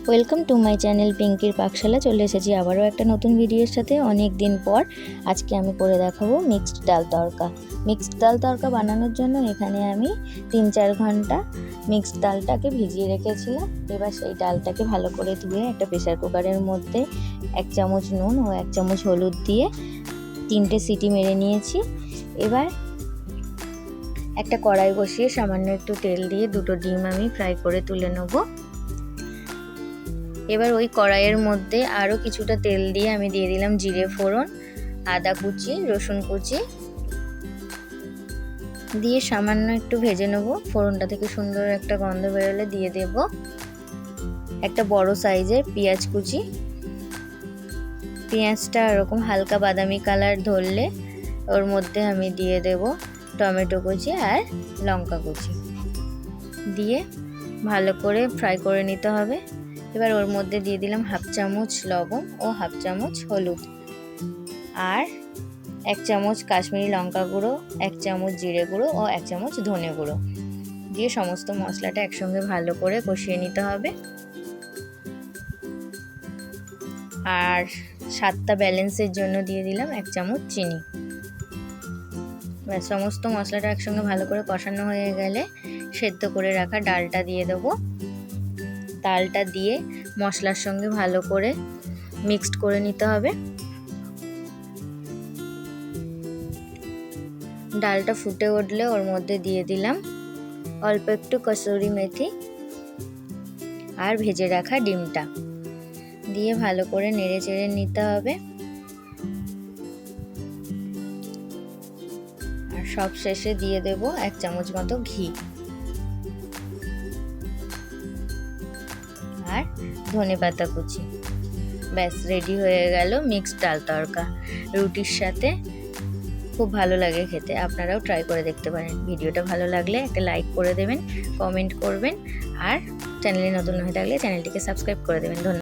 Welcome to my channel পিঙ্কির পাকশালা। চলে এসেছি আবারও একটা নতুন ভিডিওর সাথে অনেক দিন পর। আজকে আমি করে দেখাবো মিক্সড ডাল তড়কা। মিক্সড ডাল তড়কা বানানোর জন্য এখানে আমি 3-4 ঘন্টা মিক্সড ডালটাকে ভিজিয়ে রেখেছিলাম। এবার সেই ডালটাকে ভালো করে ধুয়ে একটা প্রেসার কুকারের মধ্যে 1 চামচ নুন ও 1 চামচ হলুদ দিয়ে 3টে সিটি মেরে নিয়েছি। এবার একটা কড়াই বসিয়ে সামান্য একটু তেল দিয়ে 2টো ডিম আমি ফ্রাই করে তুলে নেব। এবার ওই কড়াইয়ের মধ্যে আরও কিছুটা তেল দিয়ে আমি দিয়ে দিলাম জিরে ফোড়ন, আদা কুচি, রসুন কুচি দিয়ে সামান্য একটু ভেজে নেব। ফোড়নটা থেকে সুন্দর একটা গন্ধ বেরোলে দিয়ে দেব একটা বড় সাইজের পেঁয়াজ কুচি। পেঁয়াজটা এরকম হালকা বাদামি কালার ধরলে ওর মধ্যে আমি দিয়ে দেব টমেটো কুচি আর লঙ্কা কুচি দিয়ে ভালো করে ফ্রাই করে নিতে হবে। এবার ওর মধ্যে দিয়ে দিলাম 1/2 চামচ লবণ ও 1/2 চামচ হলুদ আর 1 চামচ কাশ্মীরি লঙ্কা গুঁড়ো, 1 চামচ জিরে গুঁড়ো ও 1 চামচ ধনে গুঁড়ো দিয়ে সমস্ত মশলাটা একসঙ্গে ভালো করে কষিয়ে নিতে হবে। আর স্বাদটা ব্যালেন্সের জন্য দিয়ে দিলাম 1 চামচ চিনি। সমস্ত মশলাটা একসঙ্গে ভালো করে কষানো হয়ে গেলে সেদ্ধ করে রাখা ডালটা দিয়ে দেবো। ডালটা দিয়ে মশলার সঙ্গে ভালো করে মিক্সড করে নিতে হবে। ডালটা ফুটে উঠলে ওর মধ্যে দিয়ে দিলাম অল্প একটু কসুরি মেথি আর ভেজে রাখা ডিমটা দিয়ে ভালো করে নেড়ে চেড়ে নিতে হবে। আর সব শেষে দিয়ে দেব 1 চামচ মতো ঘি আর ধনেপাতা কুচি। ব্যাস রেডি হয়ে গেল মিক্সড ডাল তড়কা। রুটির সাথে খুব ভালো লাগে খেতে। আপনারাও ট্রাই করে দেখতে পারেন। ভিডিওটা ভালো লাগলে একটা লাইক করে দেবেন, কমেন্ট করবেন আর চ্যানেলে নতুন হয়ে থাকলে চ্যানেলটিকে সাবস্ক্রাইব করে দেবেন। ধন্যবাদ।